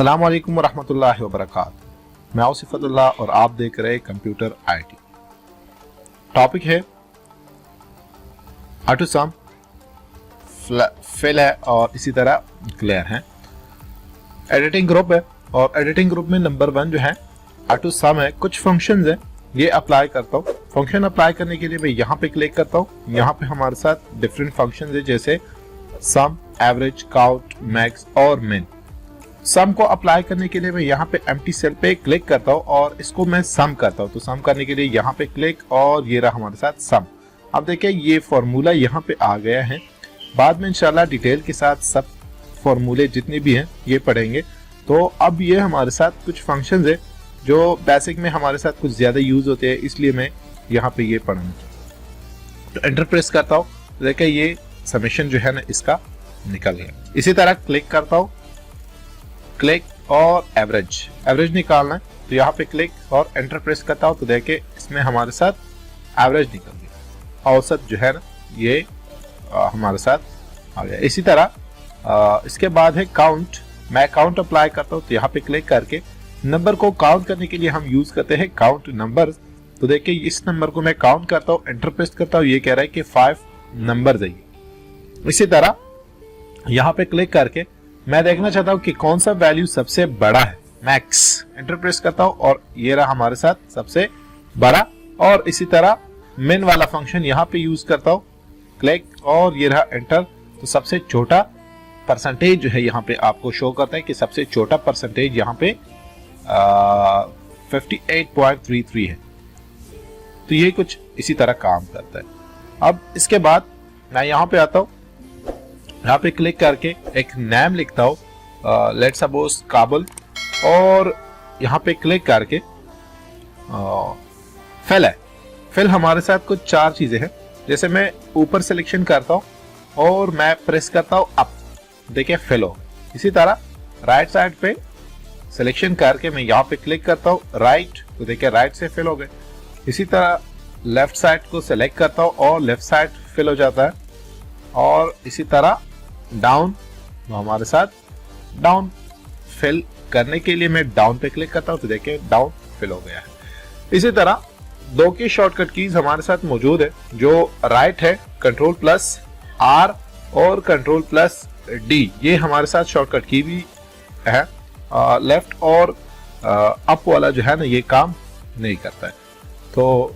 अस्सलाम वालेकुम वरहमतुल्लाहि वबरकातुहू। मैं आसिफतुल्लाह और आप देख रहे कंप्यूटर आईटी। टॉपिक है ऑटो सम, फिल है और इसी तरह क्लियर है। एडिटिंग ग्रुप है और एडिटिंग ग्रुप में नंबर 1 जो है ऑटो सम है। कुछ फंक्शंस है ये अप्लाई करता हूँ। फंक्शन अप्लाई करने के लिए मैं यहाँ पे क्लिक करता हूँ। यहाँ पे हमारे साथ डिफरेंट फंक्शंस है जैसे सम, एवरेज, काउंट, मैक्स और मिन। सम को अप्लाई करने के लिए मैं यहाँ पे एम्प्टी सेल पे क्लिक करता हूँ और इसको मैं सम करता हूँ। तो सम करने के लिए यहाँ पे क्लिक और ये रहा हमारे साथ सम। अब देखिए ये फॉर्मूला यहाँ पे आ गया है। बाद में इंशाल्लाह डिटेल के साथ सब फॉर्मूले जितने भी हैं ये पढ़ेंगे। तो अब ये हमारे साथ कुछ फंक्शंस है जो बेसिक में हमारे साथ कुछ ज्यादा यूज होते हैं, इसलिए मैं यहाँ पे ये पढ़ूंगा। तो एंटर प्रेस करता हूँ, देखिए ये समेशन जो है ना इसका निकल गया। इसी तरह क्लिक करता हूँ, क्लिक और एवरेज निकालना है तो यहाँ पे क्लिक और एंटर प्रेस करता हूँ तो देखिए इसमें हमारे साथ एवरेज निकल गया। औसत जो है ना ये हमारे साथ आ गया। इसी तरह इसके बाद है काउंट। मैं काउंट अप्लाई करता हूँ तो यहाँ पे क्लिक करके नंबर को काउंट करने के लिए हम यूज करते हैं काउंट नंबर। तो देखिए इस नंबर को मैं काउंट करता हूँ, एंटर प्रेस करता हूँ, ये कह रहा है कि 5 नंबर है। इसी तरह यहाँ पे क्लिक करके मैं देखना चाहता हूं कि कौन सा वैल्यू सबसे बड़ा है। मैक्स, एंटर प्रेस करता हूं और ये रहा हमारे साथ सबसे बड़ा। और इसी तरह मिन वाला फंक्शन यहाँ पे यूज करता हूं, क्लिक और ये रहा एंटर। तो सबसे छोटा परसेंटेज जो है यहाँ पे आपको शो करता है कि सबसे छोटा परसेंटेज यहाँ पे 58.33 है। तो ये कुछ इसी तरह काम करता है। अब इसके बाद मैं यहाँ पे आता हूँ, यहाँ पे क्लिक करके एक नाम लिखता हूँ, लेट्स सपोज काबुल, और यहाँ पे क्लिक करके फिल है। फिल हमारे साथ कुछ 4 चीजें हैं। जैसे मैं ऊपर सिलेक्शन करता हूँ और मैं प्रेस करता हूँ अप, देखिए फिल हो। इसी तरह राइट साइड पे सिलेक्शन करके मैं यहाँ पे क्लिक करता हूँ राइट, तो देखिए राइट से फिल हो गए। इसी तरह लेफ्ट साइड को सिलेक्ट करता हूँ और लेफ्ट साइड फिल हो जाता है। और इसी तरह डाउन, तो हमारे साथ डाउन फिल करने के लिए मैं डाउन पे क्लिक करता हूं तो देखिए डाउन फिल हो गया है। इसी तरह 2 की शॉर्टकट कीज हमारे साथ मौजूद है। जो राइट है Ctrl+R और Ctrl+D, ये हमारे साथ शॉर्टकट की भी है। लेफ्ट और अप वाला जो है ना ये काम नहीं करता है, तो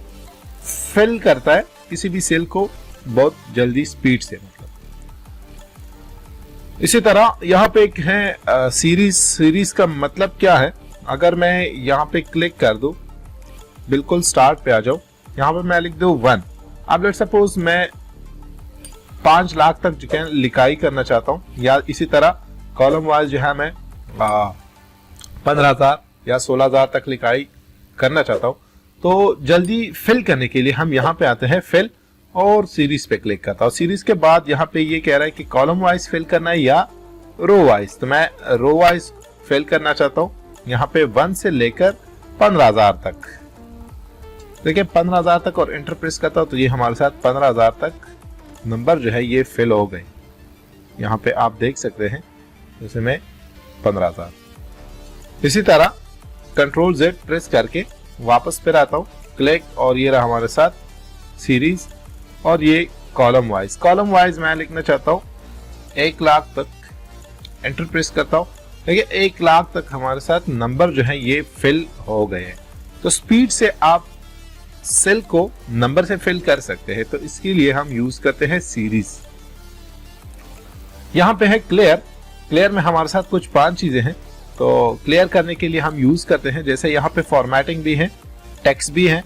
फिल करता है किसी भी सेल को बहुत जल्दी स्पीड से। इसी तरह यहाँ पे एक है सीरीज का मतलब क्या है। अगर मैं यहाँ पे क्लिक कर दूं, बिल्कुल स्टार्ट पे आ जाऊं, यहाँ पे मैं लिख दूं 1। अब लेट्स सपोज मैं 5 लाख तक जो है लिखाई करना चाहता हूँ, या इसी तरह कॉलम वाइज जो है मैं 15,000 या 16,000 तक लिखाई करना चाहता हूँ। तो जल्दी फिल करने के लिए हम यहाँ पे आते हैं फिल और सीरीज पे क्लिक करता हूँ। सीरीज के बाद यहाँ पे ये कह रहा है कि कॉलम वाइज फिल करना है या रो वाइज, तो मैं रो वाइज फिल करना चाहता हूँ। यहाँ पे 1 से लेकर 15,000 तक, देखिए 15,000 तक, और एंटर प्रेस करता हूँ तो ये हमारे साथ 15,000 तक नंबर जो है ये फिल हो गए। यहाँ पे आप देख सकते हैं जैसे मैं 15,000। इसी तरह Ctrl+Z प्रेस करके वापस फिर आता हूँ, क्लिक और ये रहा हमारे साथ सीरीज। और ये कॉलम वाइज मैं लिखना चाहता हूँ 1 लाख तक, एंटर प्रेस करता हूँ, देखिए 1 लाख तक हमारे साथ नंबर जो है ये फिल हो गए हैं। तो स्पीड से आप सेल को नंबर से फिल कर सकते हैं, तो इसके लिए हम यूज करते हैं सीरीज। यहाँ पे है क्लियर में हमारे साथ कुछ 5 चीजें हैं। तो क्लियर करने के लिए हम यूज करते हैं, जैसे यहाँ पे फॉर्मेटिंग भी है, टेक्स्ट भी है,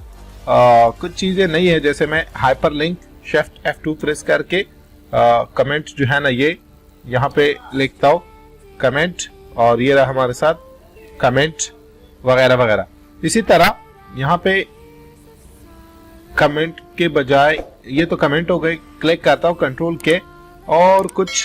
कुछ चीजें नहीं है। जैसे मैं हाइपरलिंक शिफ्ट F2 प्रेस करके कमेंट जो है ना ये यहाँ पे लिखता हूँ कमेंट, और ये रहा हमारे साथ कमेंट वगैरह वगैरह। इसी तरह यहाँ पे कमेंट के बजाय ये तो कमेंट हो गए, क्लिक करता हूँ Ctrl+K और कुछ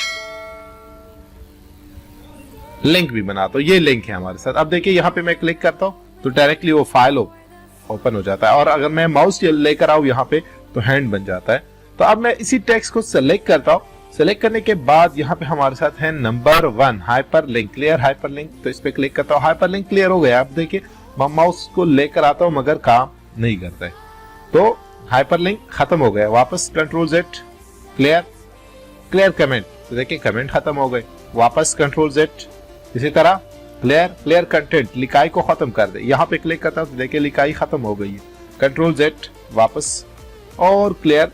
लिंक भी बनाता हूँ। ये लिंक है हमारे साथ। अब देखिए यहाँ पे मैं क्लिक करता हूँ तो डायरेक्टली वो फाइल ओपन हो जाता है, और अगर मैं माउस लेकर आऊं यहाँ पे तो हैंड बन जाता है। तो अब मैं इसी टेक्स्ट को सेलेक्ट करता हूँ, सेलेक्ट करने के बाद यहाँ पे हमारे साथ है नंबर 1 हाइपरलिंक, क्लियर हाइपरलिंक। तो इस पे क्लिक करता हूँ, हाइपरलिंक क्लियर हो गया। आप देखिए मैं माउस को लेकर आता हूँ मगर काम नहीं करता है, तो हाइपरलिंक खत्म हो गया। वापस control Z, clear, clear comment, तो देखिए कमेंट खत्म हो गए। वापस कंट्रोल Z, इसी तरह क्लियर, क्लियर कंटेंट, लिखाई को खत्म कर दे। यहाँ पे क्लिक करता हूँ तो देखिए लिखाई खत्म हो गई है। कंट्रोल Z वापस, और क्लियर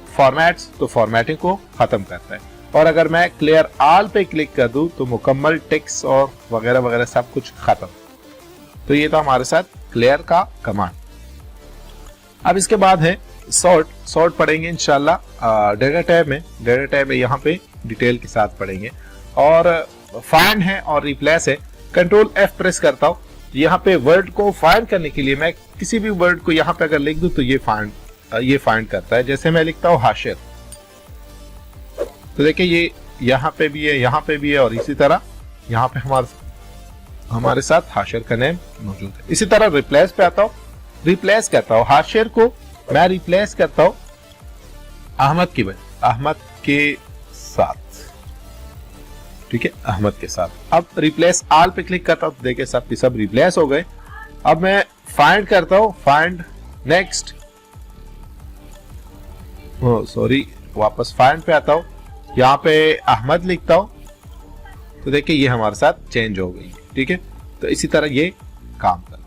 फॉर्मेट्स, तो फॉर्मेटिंग को खत्म करता है। और अगर मैं क्लियर ऑल पे क्लिक कर दूं तो मुकम्मल टेक्स्ट और वगैरह वगैरह सब कुछ खत्म। तो ये तो हमारे साथ क्लियर का कमांड। अब इसके बाद है सॉर्ट। सॉर्ट पढ़ेंगे इंशाल्लाह डेटा टैब में। डेटा टैब में यहाँ पे डिटेल के साथ पढ़ेंगे। और फाइंड है और रिप्लेस है। कंट्रोल F प्रेस करता हूँ, यहाँ पे वर्ड को फाइंड करने के लिए मैं किसी भी वर्ड को यहाँ पे अगर लिख दूं तो ये फाइंड करता है। जैसे मैं लिखता हूँ हाशिर, तो देखिए ये यहाँ पे भी है, यहाँ पे भी है, और इसी तरह यहाँ पे हमारे साथ हाशिर का नेम मौजूद है। इसी तरह रिप्लेस पे आता हूँ, रिप्लेस करता हूँ हाशिर को, मैं रिप्लेस करता हूँ अहमद के साथ, ठीक है, अहमद के साथ। अब रिप्लेस ऑल पे क्लिक करता हूँ तो देखिए सब के सब रिप्लेस हो गए। अब मैं फाइंड करता हूँ, फाइंड नेक्स्ट, सॉरी वापस फाइंड पे आता हूँ, यहाँ पे अहमद लिखता हूँ तो देखिए ये हमारे साथ चेंज हो गई, ठीक है। तो इसी तरह ये काम करता है।